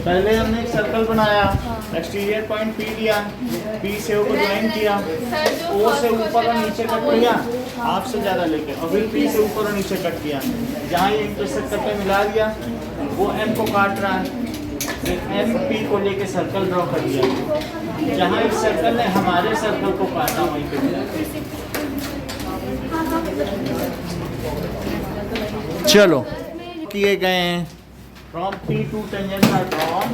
पहले हमने एक सर्कल बनाया, एक्सटीरियर पॉइंट पी लिया, पी से ओ को ज्वाइन किया, ओ से ऊपर और नीचे कट किया, हाफ से ज़्यादा लेके, और फिर पी से ऊपर और नीचे कट किया। जहाँ ये इंटरसेक्ट करके मिला दिया वो एम को काट रहा है, फिर एम पी को लेके सर्कल ड्रॉ कर दिया। जहाँ इस सर्कल ने हमारे सर्कल को काटा वहीं पे। चलो किए गए हैं। From P to tangents are drawn,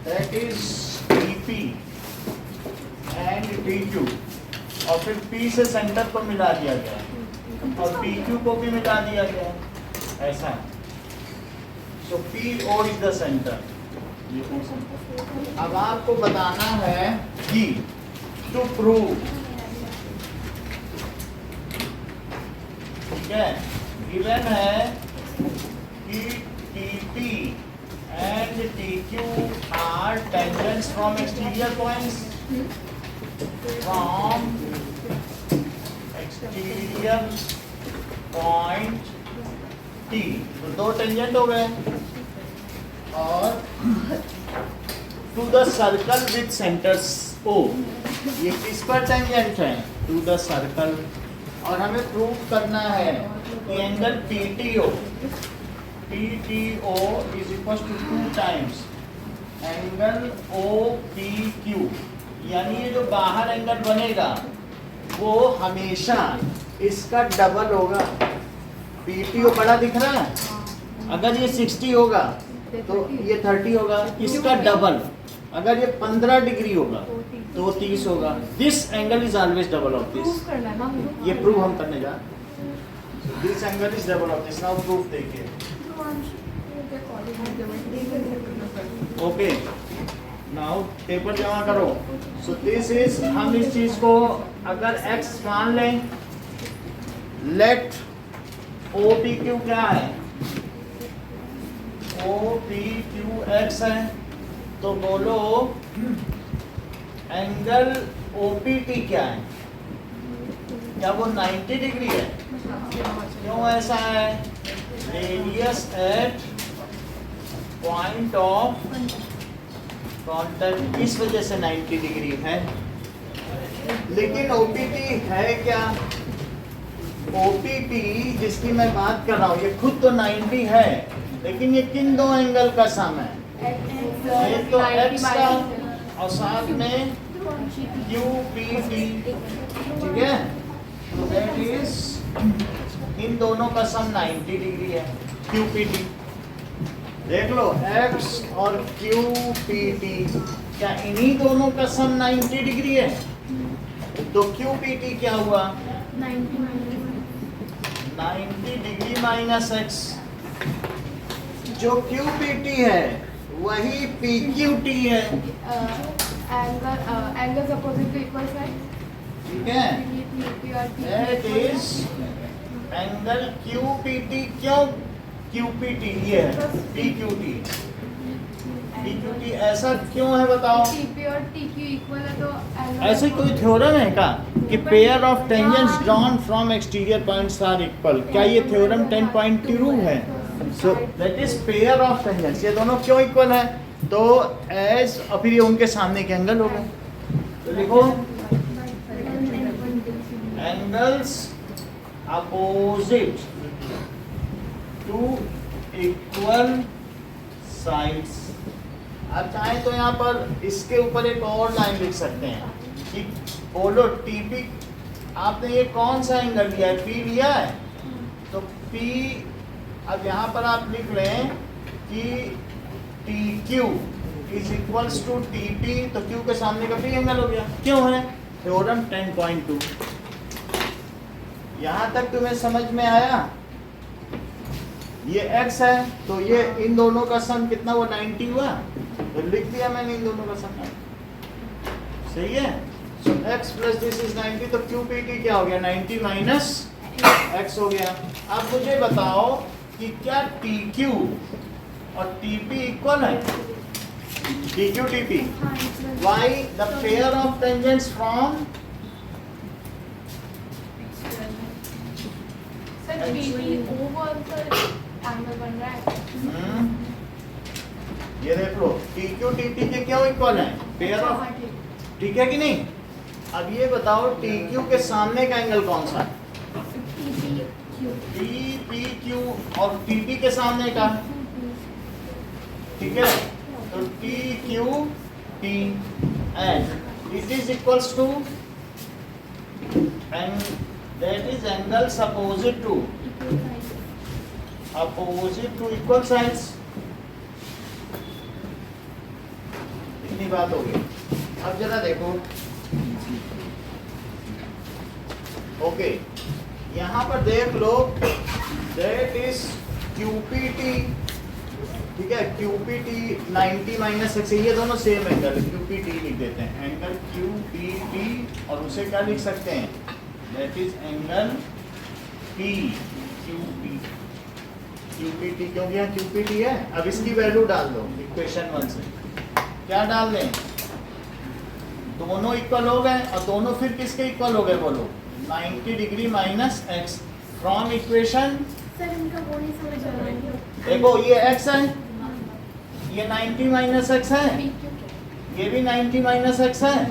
that is TP and TQ, और फिर P से सेंटर को मिला दिया गया और PQ को भी मिला दिया गया, ऐसा है। So PO is the center। अब आपको बताना है कि to prove, ठीक है, given है कि TP and TQ are tangents from exterior points, from exterior point T। तो दो टेंजेंट हो गए, और to the circle with centres O, ये किस पर टेंजेंट है? To the circle. और हमें प्रूव करना है कि angle PTO is equal to 2 times angle OPQ, यानी ये जो बाहर एंगल बनेगा वो हमेशा इसका डबल होगा। PTO बड़ा दिख रहा है, अगर ये 60 होगा तो ये 30 होगा, इसका डबल। अगर ये 15 डिग्री होगा तो 30 होगा। This angle is always double of this. ये प्रूव हम करने जा। This angle is double of this. Now proof देखिए। ओके, नाउ पेपर जमा करो। सो दिस इज, हम इस चीज को अगर x मान लें, लेट OPQ क्या है? OPQX है, तो बोलो एंगल OPT क्या है? क्या वो 90 डिग्री है? क्यों ऐसा है? Radius at point of contact, इस वजह से 90 डिग्री है। लेकिन OPT है क्या? OPT जिसकी मैं बात कर रहा हूँ ये खुद तो 90 है, लेकिन ये किन दो एंगल का सम है? एक तो x का और साथ में QPT, ठीक है? तो दैट इज, इन दोनों का सम 90 डिग्री है। QPT देख लो, x और QPT, क्या इन्हीं दोनों का सम 90 डिग्री है? तो QPT क्या हुआ? 90 डिग्री माइनस x। जो QPT है वही PQT है, angles opposite to equal side, ठीक है? That is angle QPT। क्यों QPT? ये है PQT। PQT ऐसा क्यों है बताओ? TP और TQ इक्वल है तो ऐसे कोई थ्योरम है का कि pair of tangents drawn from exterior points are equal? क्या ये थ्योरम 10.2 है? So that is pair of tangents. ये दोनों क्यों इक्वल है? तो एज, और फिर ये उनके सामने के एंगल हो गए। तो लिखो angles opposite to equal sides. आप चाहें तो यहाँ पर इसके ऊपर एक और लाइन लिख सकते हैं कि बोलो TP, आपने ये कौन सा एंगल लिया है? P लिया है, तो P, अब यहाँ पर आप लिख लें कि TQ is equals to TP, तो Q के सामने का P एंगल हो गया। क्यों है? थ्योरम 10.2। यहाँ तक तुम्हें समझ में आया? ये x है तो ये इन दोनों का सम कितना हुआ? 90 हुआ, तो लिख दिया मैंने इन दोनों का सम। सही है? सो x प्लस दिस इज 90, तो QPT क्या हो गया? 90 माइनस x हो गया। अब मुझे बताओ कि क्या TQ और TP इक्वल है? TQ TP, why the pair of tangents from sir TP over angle ये देख लो TQ TT के क्यों इक्वल है, पेयर ऑफ, हाँ, ठीक। ठीक है कि नहीं। अब ये बताओ TQ के सामने का एंगल कौन सा है, TPQ, और TT के सामने का, ठीक है। तो TQT and it is equals to, and that is angles opposite to equal sides। इतनी बात हो गई। अब जरा देखो, ओके यहाँ पर देख लो, that is QPT, ठीक है। QPT 90 माइनस एक्स, ये दोनों सेम एंगल, QPT लिख देते हैं, एंगल QPT, और उसे क्या लिख सकते हैं, that is एंगल QPT, क्योंकि यहाँ QPT है। अब इसकी वैल्यू डाल दो इक्वेशन 1 से, क्या डाल दें, दोनों इक्वल हो गए, और दोनों फिर किसके इक्वल हो गए बोलो, 90 degree minus x from equation. Sir इनका वो नहीं समझ आ रहा है। देखो ये x है, ये 90 माइनस एक्स है, ये भी 90 माइनस एक्स है,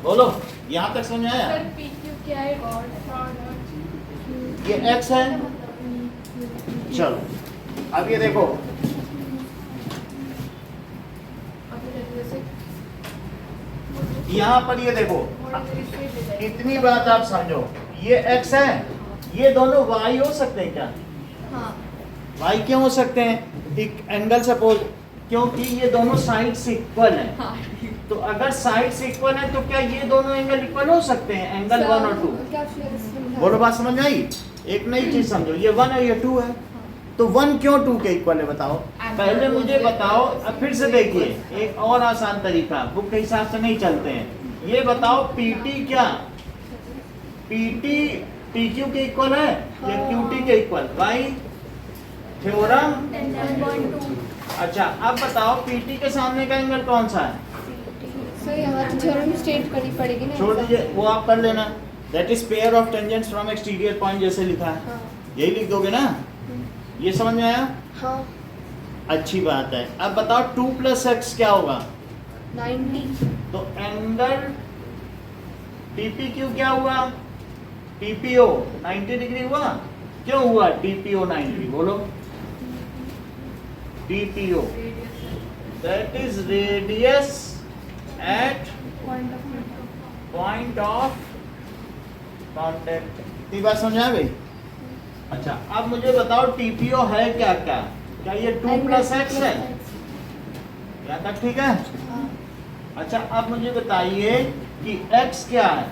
बोलो यहाँ तक समझ आया। सर PQ क्या है? ये x है, चलो अब ये देखो, यहाँ पर ये देखो, इतनी बात आप समझो, ये x है, ये दोनों y हो सकते हैं क्या, हाँ। y क्यों हो सकते हैं, एक एंगल सपोज, क्योंकि ये दोनों साइड से इक्वल हैं। हाँ। तो अगर साइड से इक्वल है तो क्या ये दोनों एंगल इक्वल हो सकते हैं, एंगल 1 और 2, बोलो बात समझ आई। एक नई चीज समझो, ये 1 है ये 2 है, तो 1 क्यों 2 के इक्वल है बताओ, पहले मुझे बताओ। अब फिर से देखिए, एक और आसान तरीका, बुक के हिसाब से नहीं चलते हैं, ये बताओ PT क्या, PT TQ के इक्वल है या QT के इक्वल, वाई थ्योरम। अच्छा अब बताओ PT के सामने का एंगल कौन सा है, सर यहाँ थ्योरम स्टेट करनी पड़ेगी ना। छोड़ दीजिए, वो आप कर लेना, that is pair of tangents from exterior point, जैसे लिखा है हाँ। यही लिख दोगे ना, ये समझ में आया। हाँ। अच्छी बात है। अब बताओ 2 + x क्या होगा, 90। तो एंगल TPQ क्या हुआ, TPO 90 डिग्री हुआ, क्यों हुआ TPO 90, बोलो TPO that is radius at point of contact. इतनी बात समझ आ गई। अच्छा अब मुझे बताओ TPO है क्या, क्या ये 2 + x है, यहाँ तक ठीक है। अच्छा अब मुझे बताइए कि x क्या है,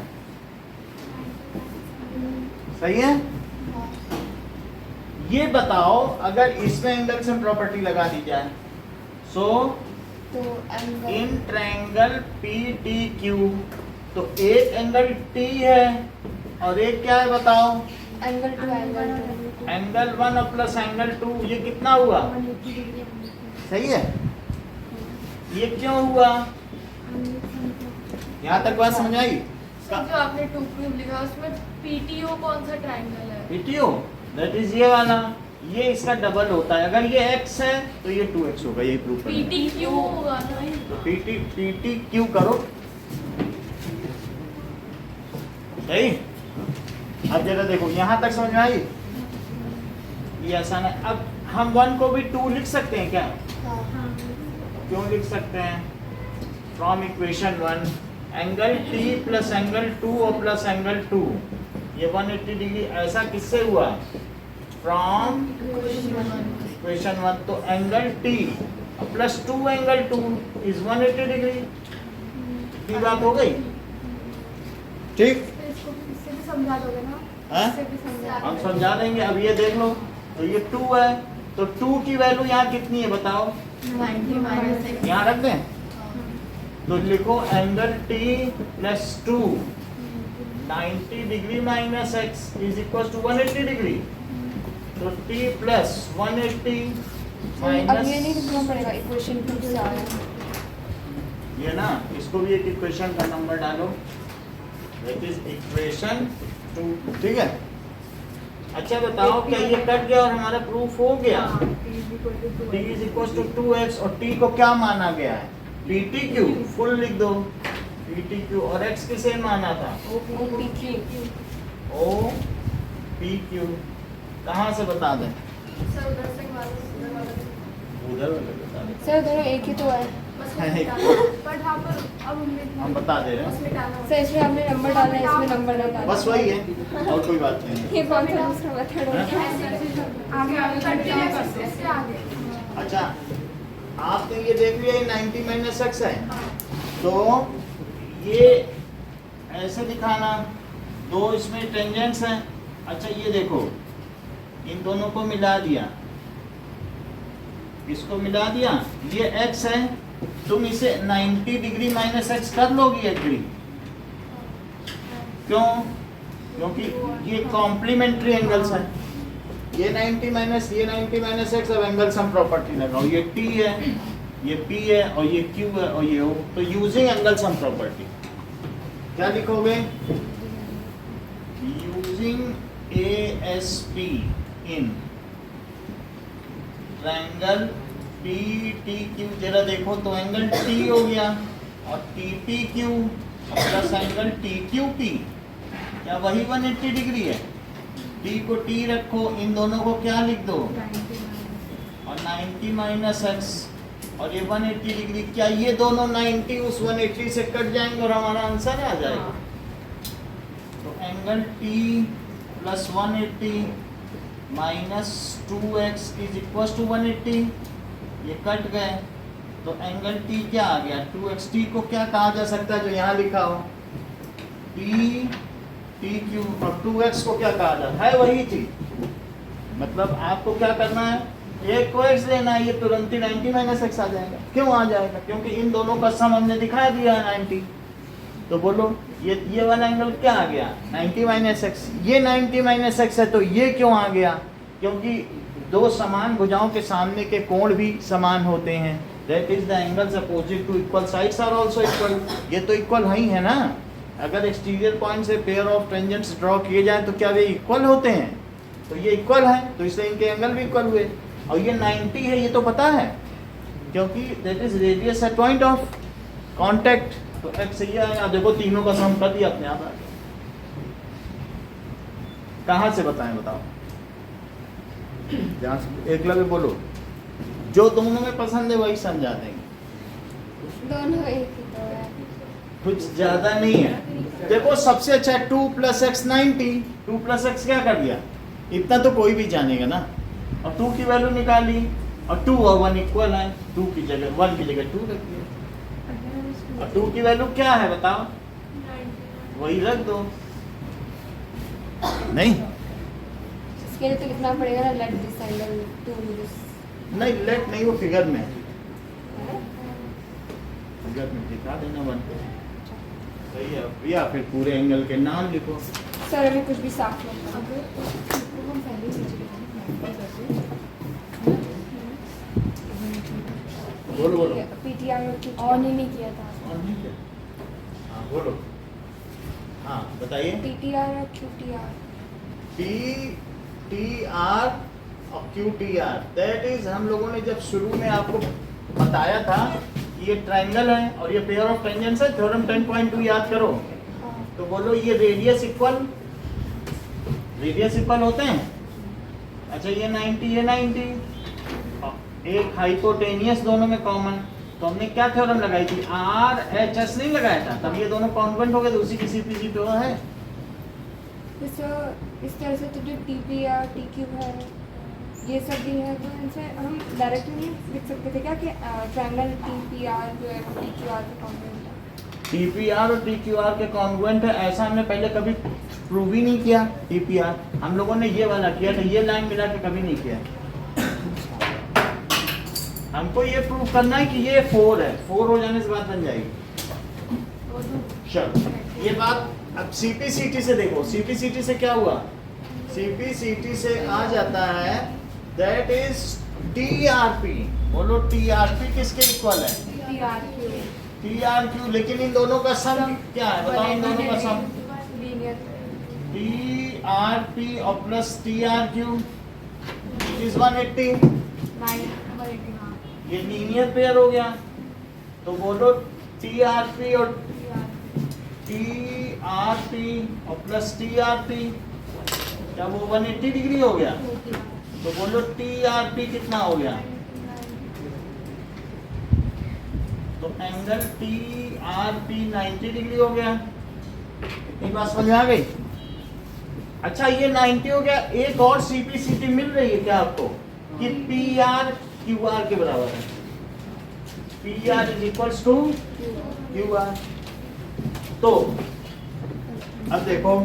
सही है। ये बताओ अगर इसमें एंगल से प्रॉपर्टी लगा दी जाए, सो इन ट्रायंगल PTQ, तो एक एंगल T है और एक क्या है बताओ, एंगल 2 एंगल 1 और प्लस एंगल 2, ये कितना हुआ, सही है। ये क्यों हुआ, यहाँ तक बात समझ आई। जो आपने 2 क्यूब लिखा उसमें PTO कौन सा ट्रायंगल है? PTO दैट इज ये वाला, ये इसका डबल होता है, अगर ये x है तो ये 2x होगा, यही प्रूफ करना है। PTQ होगा ना। तो PTQ करो, सही। अब जरा देखो यहाँ तक समझ में आई, ये आसान है। अब हम 1 को भी 2 लिख सकते हैं क्या, क्यों लिख सकते हैं, from equation 1 angle T + angle 2 और प्लस एंगल 2, ये 180 डिग्री, ऐसा किससे हुआ, फ्रॉम इक्वेशन 1। तो angle T + 2 angle 2 is 180 degree. इतनी बात हो गई, ठीक। इसको इससे भी समझा दोगे ना? हाँ? इससे भी समझा हम समझा देंगे। अब ये देख लो, तो ये 2 है, तो 2 की वैल्यू यहाँ कितनी है बताओ, 90 माइनस यहाँ रख दें, तो लिखो angle T + 2 90 degree minus x is equal to 180 degree, तो T + 180 अब ये नहीं माइनस, लिखना पड़ेगा, इक्वेशन 2 से आ रहा है। ये ना, इसको भी एक इक्वेशन का नंबर डालो, दैट इज इक्वेशन 2, ठीक है। अच्छा बताओ, क्या ये कट गया और हमारा प्रूफ हो गया? T is equal to 2. t is equal to 2x और t को क्या माना गया है? ptq, फुल लिख दो ptq, और x किसे माना था? OPQ. opq। कहाँ से बता दें? सर उधर से उधर वाला उधर वाले बता दें। सर दोनों एक ही तो है। बस मिटाना। बट यहाँ पर अब हम बता दे रहे बस हैं, मिटाना। सर इसमें आपने नंबर डालना है, इसमें नंबर नहीं डालना। बस वही है और कोई बात नहीं है। ये कौन सा दूसरा मेथड है? आगे आगे कंटिन्यू करते हैं, इससे आगे। अच्छा, आपने ये देख लिया, ये 90 माइनस एक्स है, तो ये ऐसे दिखाना, दो इसमें टेंजेंट्स हैं। अच्छा ये देखो, इन दोनों को मिला दिया, इसको मिला दिया, ये x है, तुम इसे 90 डिग्री माइनस एक्स कर लोगी एग्री? क्यों? क्योंकि ये कॉम्प्लीमेंट्री एंगल्स हैं, ये 90 माइनस एक्स। अब एंगल सम प्रॉपर्टी लगाओ, ये t है, ये p है, और ये q है, और ये o। तो यूजिंग एंगल सम प्रॉपर्टी क्या लिखोगे? Using ASP in triangle PTQ, जरा देखो तो एंगल T हो गया और TPQ प्लस एंगल TQP, क्या वही 180 डिग्री है? T को T रखो, इन दोनों को क्या लिख दो? और 90 माइनस एक्स, और ये 180 डिग्री। क्या ये दोनों 90 उस 180 से कट जाएंगे और हमारा आंसर आ जाएगा? तो angle T plus 180 minus 2x is equal to 180, ये कट गए, तो एंगल T क्या आ गया? 2x। T को क्या कहा जा सकता है जो यहाँ लिखा हो? TQ। और 2x को क्या कहा जाता है? वही चीज। मतलब आपको क्या करना है, एक को x लेना है, ये तुरंत ही 90 माइनस एक्स आ जाएगा। क्यों आ जाएगा? क्योंकि इन दोनों का सम हमने दिखा दिया है 90। तो बोलो ये वाला एंगल क्या आ गया? 90 माइनस एक्स। ये 90 माइनस एक्स है, तो ये क्यों आ गया? क्योंकि दो समान भुजाओं के सामने के कोण भी समान होते हैं। That is the angles opposite to equal sides are also equal. ये तो इक्वल ही है ना। अगर एक्सटीरियर पॉइंट से पेयर ऑफ टेंजेंट्स ड्रॉ किए जाएं तो क्या वे इक्वल होते हैं? तो ये इक्वल है, तो इसलिए इनके एंगल भी इक्वल हुए। और ये 90 है, ये तो पता है, क्योंकि that is radius at point of contact. तो x सही है। देखो तीनों का सम कर दिया अपने आप। कहाँ से बताएं? बताओ, ध्यान से एकलव्य बोलो। जो दोनों में पसंद है वही समझा देंगे। दोनों एक ही तो है। कुछ ज्यादा नहीं है। देखो सबसे अच्छा 2 प्लस एक्स 90। 2 प्लस एक्स क्या कर दिया? इतना तो कोई भी जानेगा ना। और 2 की वैल्यू निकाली, और 2 और 1 इक्वल है, 2 की जगह 1 की जगह 2 रख दिया। और 2 की वैल्यू क्या है बताओ? वही रख दो। नहीं इसके लिए तो लिखना पड़ेगा ना, let this angle to this. नहीं, लेट नहीं, वो फिगर में है। फिगर में दिखा देना 1 को, सही है। या फिर पूरे एंगल के नाम लिखो। सर अभी कुछ भी साफ नहीं था। हम पहले ही बोलो बोलो। PTR और QTR ऑन ही नहीं किया था। और नहीं क्या? हाँ बोलो। हाँ बताइए। PTR और QTR। PTR और QTR, दैट इज हम लोगों ने जब शुरू में आपको बताया था कि ये ट्रायंगल है और ये पेयर ऑफ टेंजेंट्स है। थ्योरम 10.2 याद करो। तो बोलो ये रेडियस इक्वल होते हैं। अच्छा ये 90, ये 90, एक हाइपोटेनियस दोनों में कॉमन। तो हमने क्या थ्योरम लगाई थी? RHS नहीं लगाया था, तब ये दोनों कॉन्वेंट हो गए, तो उसी की CPC पे है। इस तरह से तो जो TPR TQ है ये सब भी है, तो इनसे हम डायरेक्टली नहीं लिख सकते थे क्या कि ट्रायंगल TPR जो है वो TQR के कॉन्वेंट है? TPR और TQR के कॉन्ग्रुएंट है, ऐसा हमने पहले कभी प्रूव ही नहीं किया। TPR हम लोगों ने ये वाला किया था, ये लाइन मिला के कभी नहीं किया। हमको ये प्रूव करना है कि ये 4 है, 4 हो जाने से बात बन जाएगी। चलो ये बात अब CPCT से देखो। CPCT से क्या हुआ? CPCT से आ जाता है दैट इज TRP। बोलो TRP किसके इक्वल है? TRQ। लेकिन इन दोनों का सम क्या है बताओ? इन दोनों का सम लीनियर। आर पी और plus T R Q is 180। ये लीनियर पेयर हो गया। तो बोलो टी आर पी और टी आर पी और प्लस टी आर पी, क्या वो 180 डिग्री हो गया? तो बोलो टी आर पी कितना हो गया? तो angle T R P 90 degree हो गया। इतनी बात समझ में आ गई? अच्छा ये 90 हो गया। एक और सीपीसीटी मिल रही है क्या आपको कि पी आर क्यू आर के बराबर है? P R is equals to Q R. तो अब देखो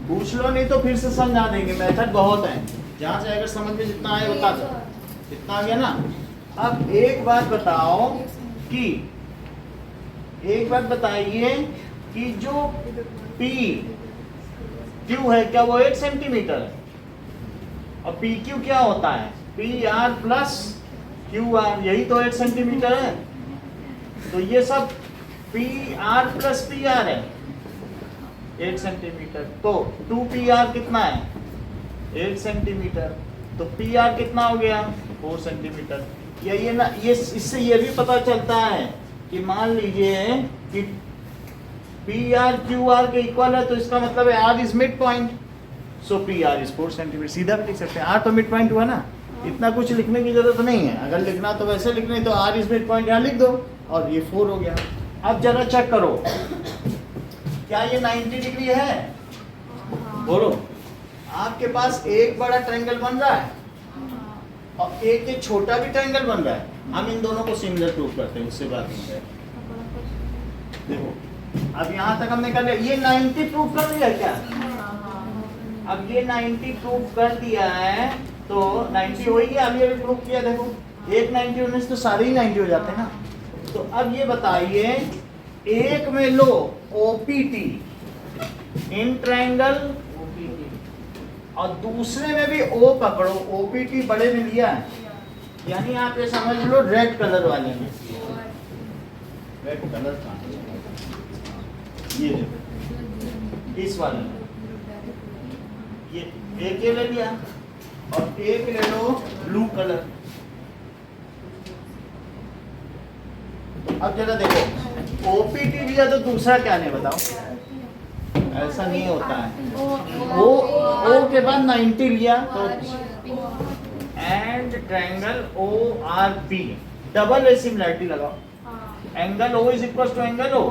पूछ लो, नहीं तो फिर से समझा देंगे। मेथड बहुत है, जहां से अगर समझ में जितना आए बता दो। इतना आ गया ना? अब एक बात बताओ कि एक बात बताइए कि जो पी क्यू है क्या वो 8 सेंटीमीटर है? और पी क्यू क्या होता है? P are plus Q R, यही तो 8 सेंटीमीटर है। तो ये सब P R plus P R है 8 सेंटीमीटर। तो 2pr कितना है? 8 सेंटीमीटर। तो pr कितना हो गया? 4 सेंटीमीटर। या ये ना, ये इससे ये भी पता चलता है कि मान लीजिए कि pr qr के इक्वल है, तो इसका मतलब है r is mid point, so pr is 4 centimetre. सीधा भी लिख सकते हैं, r तो मिड पॉइंट हुआ ना, इतना कुछ लिखने की जरूरत नहीं है। अगर लिखना तो वैसे लिखने, तो r इज मिड पॉइंट यहाँ लिख दो और ये 4 हो गया। अब जरा चेक करो, क्या ये 90 डिग्री है? बोलो। आपके पास एक बड़ा ट्रायंगल बन रहा है और एक ये छोटा भी ट्रायंगल बन रहा है। हम इन दोनों को सिमिलर प्रूव करते हैं, उससे बात नहीं है। देखो अब यहाँ तक हमने कर लिया, ये 90 प्रूव कर दिया क्या? अब ये 90 प्रूव कर दिया है, तो 90 हो ही गया। अभी अभी प्रूव किया, देखो एक 90 होने से तो सारे ही 90 हो जाते हैं ना। तो अब ये बताइए, एक में लो OPT इन ट्रायंगल और दूसरे में भी O पकड़ो, OPT बड़े में लिया है, यानी आप ये समझ लो रेड कलर वाले में। रेड कलर का ये देखो, इस वाले में ये एक ये ले लिया और एक ले लो ब्लू कलर। अब जरा देखो, OPT लिया तो दूसरा क्या नहीं बताओ? ऐसा नहीं होता है। O के बाद 90 लिया तो and triangle ORP double A similarity लगाओ। Angle O is equal to angle O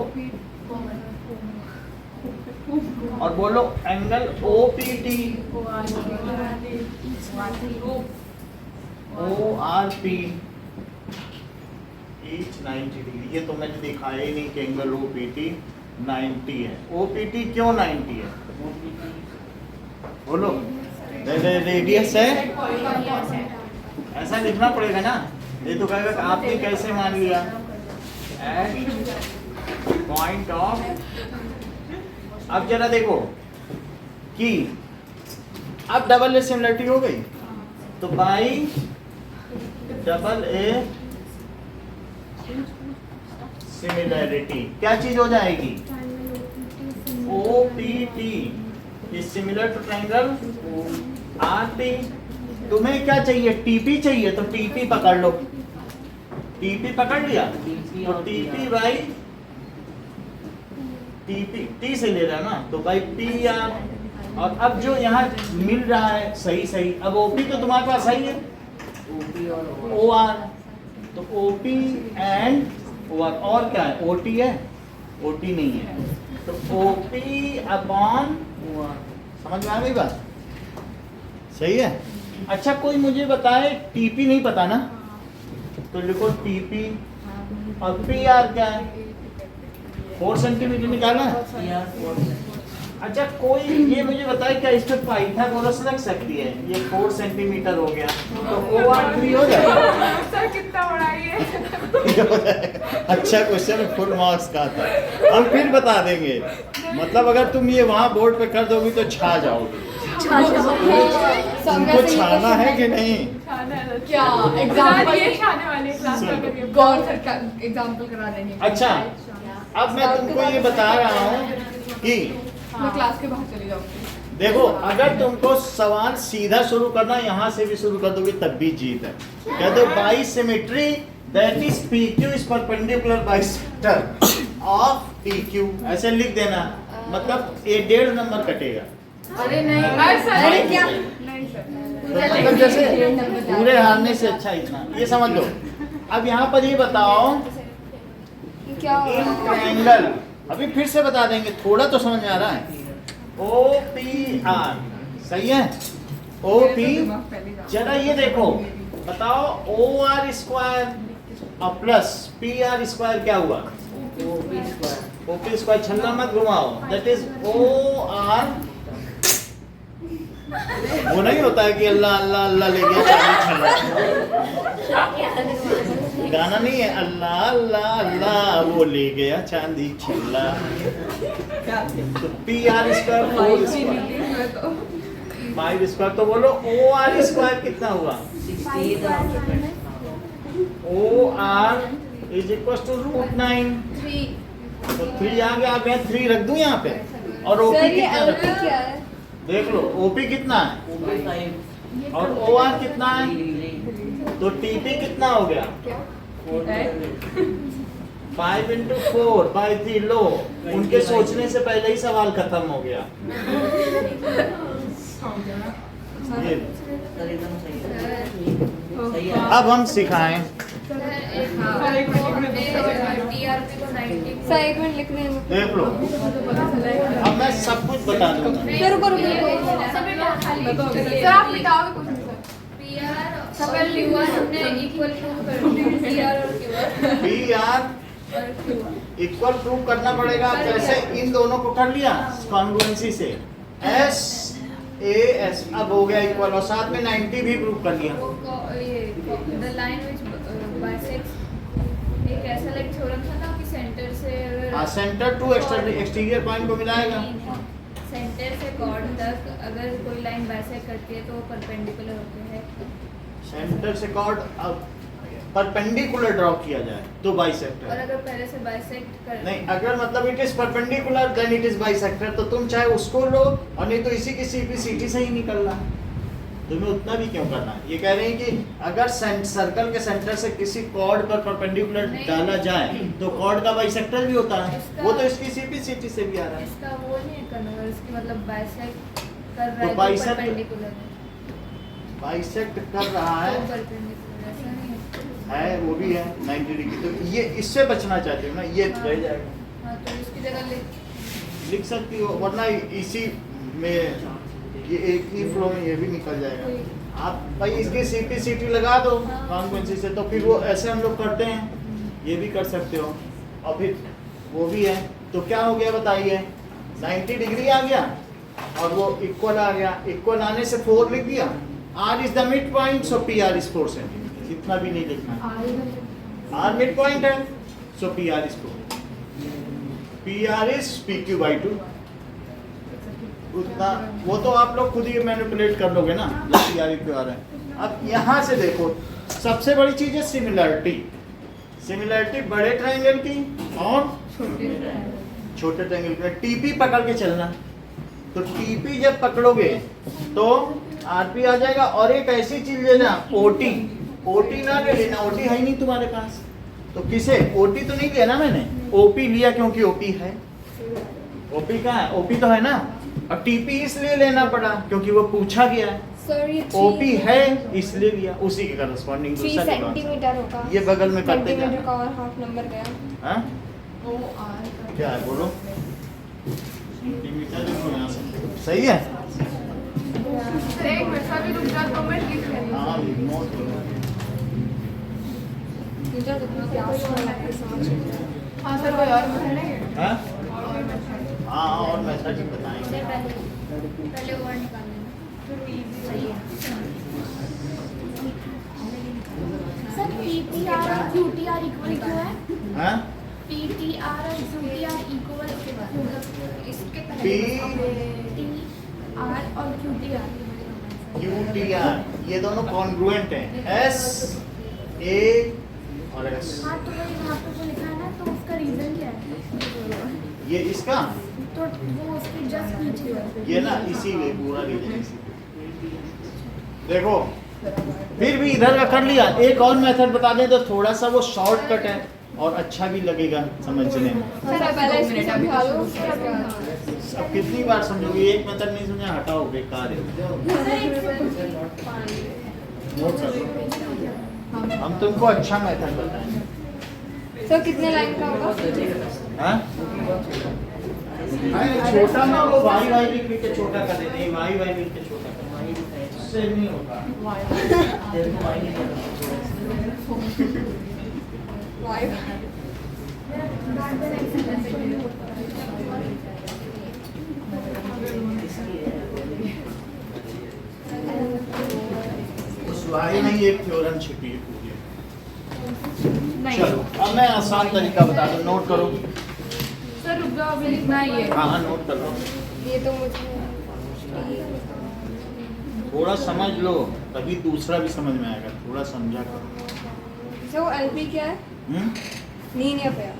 और बोलो angle OPT ORP each 90 degree. ये तो मैंने दिखाया ही नहीं कि एंगल OPT 90 है। OPT क्यों 90 है? बोलो, रेडियस है, ऐसा लिखना पड़ेगा ना। ये तो कहेगा कि आपने कैसे मान लिया? At point of. अब जरा देखो कि अब डबल ए सिमिलरिटी हो गई, तो बाई डबल ए सिमिलरिटी क्या चीज हो जाएगी? OPT is similar to triangle RP। तुम्हें क्या चाहिए? TP चाहिए, तो TP पकड़ लो। TP पकड़ लिया तो TP बाई TP T से ले रहा ना, तो बाई PR। और अब जो यहाँ मिल रहा है सही सही, अब OP तो तुम्हारे पास सही है, OR, तो OP एंड OR। और क्या है? OT है? OT नहीं है, तो OP अपॉन OR। समझ में आ गई बात? सही है। अच्छा कोई मुझे बताए, TP नहीं पता ना, तो लिखो TP और PR क्या है? 4 सेंटीमीटर निकालना है। अच्छा कोई ये मुझे बताए, क्या इस पे पाइथागोरस लग सकती है? ये 4 सेंटीमीटर हो गया, तो OR3 हो जाएगा। सर कितना बड़ा ये? अच्छा क्वेश्चन, फुल मार्क्स का था। हम फिर बता देंगे, मतलब अगर तुम ये वहाँ बोर्ड पे कर दोगी तो छा जाओगी। तुमको छाना है कि नहीं? क्या एग्जाम्पल ये छाने वाले क्लास का करिए गौर से एग्जाम्पल करा देंगे। अच्छा, अब मैं तुमको ये बता रहा हूँ कि मैं क्लास के बाहर चली जाऊंगी। देखो, अगर तुमको सवाल सीधा शुरू करना, यहाँ से भी शुरू कर दोगे तब भी जीत है। कह दो by symmetry that is PQ is perpendicular bisector of PQ, ऐसे लिख देना, मतलब 1.5 नंबर कटेगा। अरे नहीं सर, अरे क्या नहीं सर, मतलब जैसे पूरे हारने से अच्छा इतना, ये समझ लो। अब यहाँ पर ये बताओ, क्या हो इन रहा है? ट्रायंगल, अभी फिर से बता देंगे, थोड़ा तो समझ में आ रहा है। OPR सही है, OP, जरा ये देखो, बताओ OR स्क्वायर और प्लस PR स्क्वायर क्या हुआ? OP स्क्वायर, छल्ला मत घुमाओ, दैट इज OR। वो नहीं होता है कि अल्लाह अल्लाह अल्लाह ले गया छल्ला, गाना नहीं है अल्लाह अल्लाह अल्लाह वो ले गया चांदी छल्ला। तो PR स्क्वायर 4 स्क्वायर 5 स्क्वायर, तो बोलो OR स्क्वायर कितना हुआ? OR इज इक्वल टू √9, तो 3 आ गया। अब मैं 3 रख दूं यहाँ पे, और OP सर ये कितना LP रखूं? क्या है? देख लो, OP कितना है और OR कितना है, तो TP कितना हो गया? 5 into 4 by 3 लो, उनके सोचने से पहले ही सवाल खत्म हो गया। ये अब हम सिखाएं। सर एक मिनट लिख रहे हैं। देख लो, अब मैं सब कुछ बता दूंगा। सर रुको रुको रुको। सर आप मिटाओगे कुछ नहीं सर। सब हमने इक्वल प्रूव कर दिया PR और QR। PR इक्वल प्रूव करना पड़ेगा। कैसे? इन दोनों को कर लिया कॉन्ग्रुएंसी से, SAS अब हो गया इक्वल, और साथ में 90 भी प्रूव कर लिया। द लाइन व्हिच बाइसेक्ट्स, एक ऐसा लाइक थ्योरम था ना कि सेंटर से अगर सेंटर टू एक्सटीरियर पॉइंट को मिलाएगा। सेंटर से कॉर्ड तक अगर कोई लाइन बाइसेक्ट करती है तो वो परपेंडिकुलर होते हैं। सेंटर से कॉर्ड अब परपेंडिकुलर ड्रॉ किया जाए तो और बाइसेक्टर। अगर पहले से बाइसेक्ट कर नहीं, अगर मतलब it is perpendicular then it is bisector, तो तुम चाहे उसको लो और नहीं तो इसी की CP/CT से ही निकलना है। तुम्हें उतना भी क्यों करना है? ये कह रहे हैं कि अगर सर्कल के सेंटर से किसी कॉर्ड पर परपेंडिकुलर नहीं। डाला जाए तो कॉर्ड का बाइसेक्टर भी होता है, इसका- वो तो इसकी CP/CT से भी आ रहा है। इसका वो नहीं है कन्वर्स की, मतलब बाइसेक्ट कर तो रहा है तो bisect- परपेंडिकुलर है बाइसेक्ट कर रहा तो है परपेंडिकुलर ऐसा नहीं है। वो भी है 90 डिग्री, तो ये इससे बचना चाहते हो ना, ये रह जाएगा। हाँ तो इसकी जगह लिख सकती हो, वरना इसी में ये एक ही फ्लो में ये भी निकल जाएगा। आप भाई इसकी CP/CT लगा दो कॉन्ग्रुएंसी से, तो फिर वो ऐसे हम लोग करते हैं, ये भी कर सकते हो। और फिर वो भी है, तो क्या हो गया बताइए? 90 डिग्री आ गया और वो इक्वल आ गया। इक्वल आने से 4 लिख दिया। R is the mid point, so PR is 4 centimetre. इतना भी नहीं लिखना, R मिड पॉइंट है, सो PR is 4। PR is PQ/2। उतना वो तो आप लोग खुद ही मैनिपुलेट कर लोगे ना, PR क्यों आ रहा है। अब यहाँ से देखो, सबसे बड़ी चीज है सिमिलरिटी। सिमिलरिटी बड़े ट्रायंगल की और छोटे ट्रायंगल की। TP पकड़ के चलना, तो TP जब पकड़ोगे तो RP आ जाएगा। और एक ऐसी चीज लेना OT ना ले लेना, OT है ही नहीं तुम्हारे पास, तो किसे OT तो नहीं लिया ना मैंने, OP लिया क्योंकि OP है। OP कहाँ है? OP तो है ना। और TP इसलिए लेना पड़ा क्योंकि वो पूछा गया है। सर ये OP है इसलिए लिया, उसी के करस्पॉन्डिंग 3 सेंटीमीटर होगा। ये बगल में करते सेंटीमीटर जाना। का और हाफ नंबर गया। हाँ? OR क्या है बोलो? सेंटीमीटर देखो यहाँ से, सही है? सर एक मिनट सर अभी रुक जाओ, 2 मिनट लिख लेंगे। हाँ, नोट करो। मुझे कितना प्यास लगा समझ नहीं। हाँ सर कोई और बताएंगे? हाँ? हाँ, और मेथड ही बताएंगे। पहले वर्ड निकाल लेना। सही है। सर PTR और QTR इक्वल क्यों है? हाँ? PTR और QTR इक्वल मतलब इसके P आर और QTR QTR ये दोनों कॉन्ग्रुएंट हैं, S A और S। हाँ तो वही वहाँ पे जो लिखा है ना, तो उसका रीजन क्या है? ये इसका तो वो उसके जस्ट पीछे है। ये ना इसीलिए पूरा रीजन इसीलिए। देखो फिर भी इधर का कर लिया, एक और मेथड बता दें तो थोड़ा सा वो शॉर्टकट है और अच्छा भी लगेगा समझने में। सर अब पहले इसको समझा लो उसके बाद। अब कितनी बार समझोगे, एक मेथड नहीं समझा हटाओ, बेकार है। नोट कर लो। हम तुमको अच्छा मेथड बताएंगे। सर कितने लाइन का होगा? हाँ? छोटा ना वो वाई लिख के छोटा कर देते हैं, वाई लिख के छोटा कर देते हैं, इससे नहीं होगा। उस वाई में एक थ्योरम छिपी है पूरी। चलो अब मैं आसान तरीका बता दूं, नोट करो। सर रुक जाओ, अभी लिखना ही है। हाँ नोट कर लो, ये तो मुझे थोड़ा समझ लो तभी दूसरा भी समझ में आएगा, थोड़ा समझा करो। सर वो एलपी क्या है? Linear pair.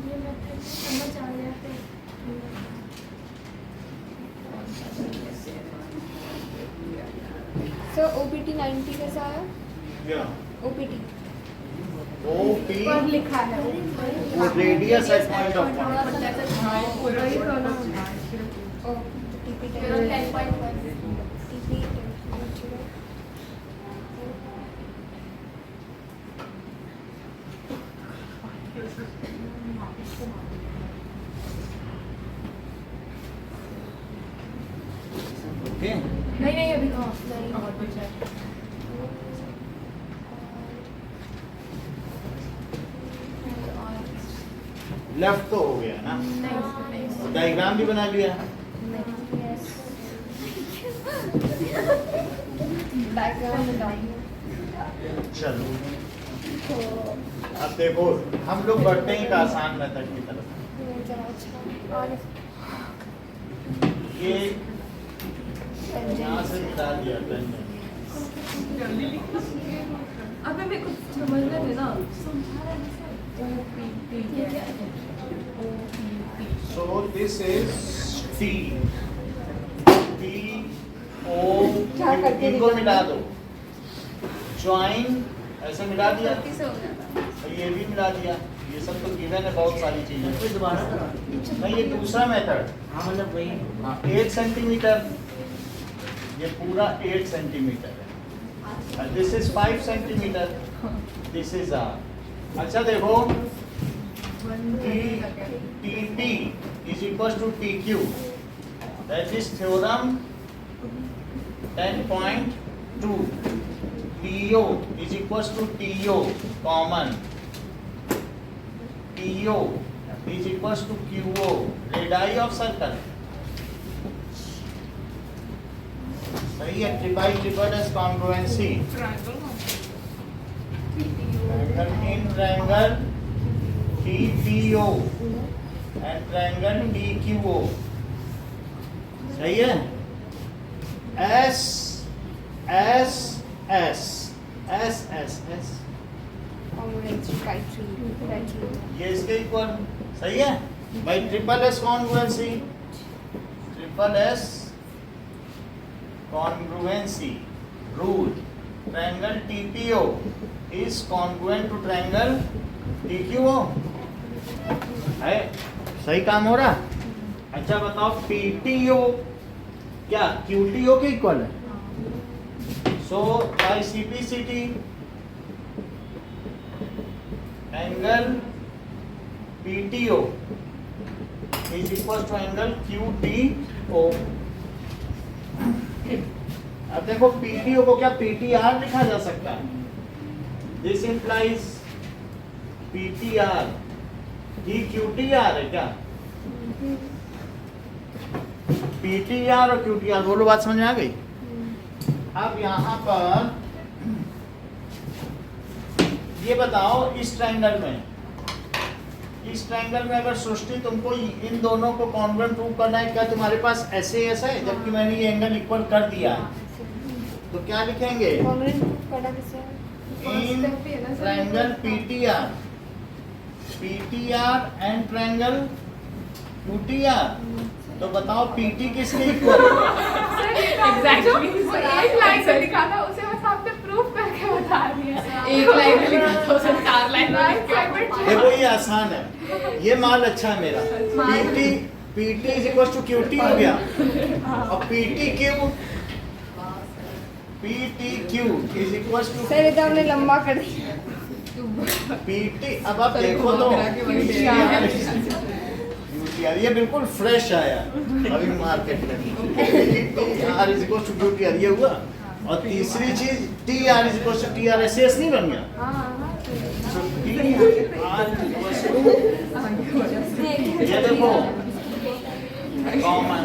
ये मेथड समझ आ गया है। सर ओपीटी 90 कैसा है? ओपीटी ओपी पर लिखा है वो radius at point of contact. वही प्रॉब्लम है। ओ टीपी 10.1 टीपी ओके, नहीं अभी कहाँ और कुछ है। लेफ्ट तो हो गया ना, डायग्राम भी बना लिया। बैकग्राउंड चलो अब देखो हम लोग बढ़ते हैं एक आसान मेथड की तरफ। ये यहाँ से मिटा दिया टेंशन। अबे मेरे को समझने देना। So this is T O, क्या करते इनको मिटा दो, ज्वाइन ऐसे मिटा दिया, से हो जाता और ये भी मिला दिया। ये सब तो गिवन है बहुत सारी चीजें। नहीं ये दूसरा मेथड, हाँ मतलब वही 8 सेंटीमीटर, ये पूरा 8 सेंटीमीटर है, this is 5 centimetre, this is R. अच्छा देखो TT is equals to TQ, that is theorem 10.2. TO is equals to TO common, TO is equals to QO, radii of circle। सही है, triple S congruency, triangle TPO and triangle TQO, सही है। S S S S S S ये इसके equal, सही है भाई। Triple S congruency, triple S congruency rule, triangle TPO is congruent to triangle TQO है, सही काम हो रहा। अच्छा बताओ PTO क्या QTO के इक्वल है? So by CPCT angle PTO is equal to angle QTO, अब देखो पीटीओ को क्या पीटीआर लिखा जा सकता है? This implies PTR. ये क्यूटीआर है क्या? पीटीआर और क्यूटीआर बोलो, बात समझ में आ गई? अब यहाँ पर ये बताओ, इस ट्रायंगल में अगर सृष्टि तुमको इन दोनों को कॉन्ग्रुएंट प्रूव करना है, क्या तुम्हारे पास SAS है? जबकि मैंने ये एंगल इक्वल कर दिया है, तो क्या लिखेंगे? कॉन्ग्रुएंट प्रूफ करना कैसे है? In triangle PTR and triangle QTR। तो बताओ PT किसके इक्वल है? एग्जैक्टली एक लाइन में लिखा था, उसे बस आपने प्रूफ करके बता दिया। एक लाइन में लिखा था, उसे 4 लाइन में लिख के देखो ये आसान है, ये माल अच्छा है मेरा। PT is equal to QT हो गया, और PTQ is equal to sir ये तो हमने लंबा कर दिया। PT। अब आप देखो तो QTR ये बिल्कुल फ्रेश आया अभी मार्केट में। TR is equal to QTR ये हुआ, और तीसरी चीज TR is equal to TRSS नहीं बन गया? So TR ये देखो कॉमन,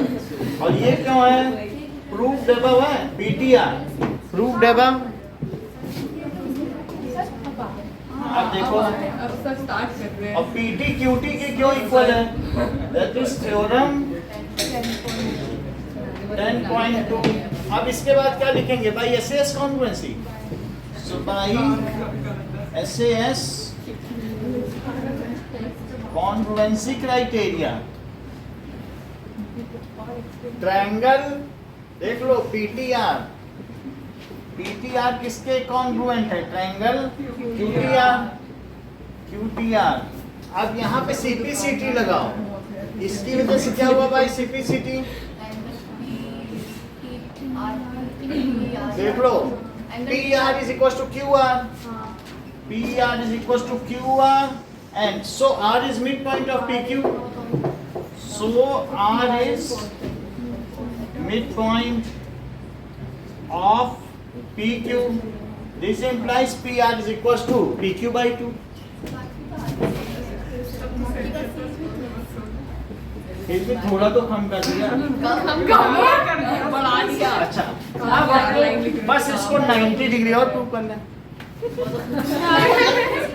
और ये क्यों है? प्रूफ्ड अबव है, PTR प्रूफ्ड अबव। अब देखो, अब सब स्टार्ट कर रहे अब PT QT के क्यों इक्वल है? That is theorem 10.2। अब इसके बाद क्या लिखेंगे? By SAS congruency. So by SAS congruency criteria, triangle देख लो PTR किसके कॉन्ग्रुएंट है? Triangle QTR। अब यहाँ पे CPCT लगाओ, इसकी वजह से क्या हुआ भाई? CPCT देख लो, PR is equals to QR, PR is equals to QR, and so R is midpoint of PQ, so R is midpoint of PQ. This implies PR is equals to PQ by 2. फिर भी थोड़ा तो कम कर दिया। बढ़ा दिया। अच्छा, अब बस इसको 90 डिग्री और प्रूव करना है।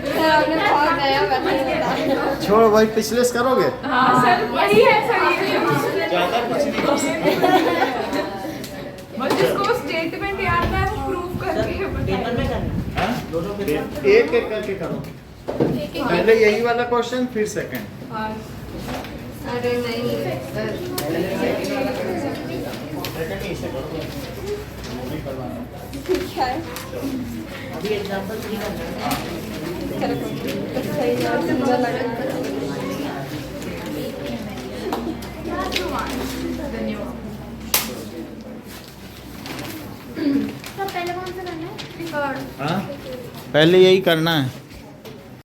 सर आपने बहुत नया बताया। छोड़ो भाई, पिछले से करोगे? हाँ सर, वही है सर ये। ज्यादा कुछ नहीं कर सकते। बस जिसको स्टेटमेंट याद है वो प्रूफ करके बताइए। हाँ? एक एक करके करो, पहले यही वाला क्वेश्चन, फिर सेकंड। अरे नहीं सर, सेकंड ही से करो, नहीं करवाना। क्या है? अभी एग्जांपल 3 करना है। चलो सही है, मुझे लगा। धन्यवाद। सब पहले कौन सा करना है? हाँ, पहले यही करना है।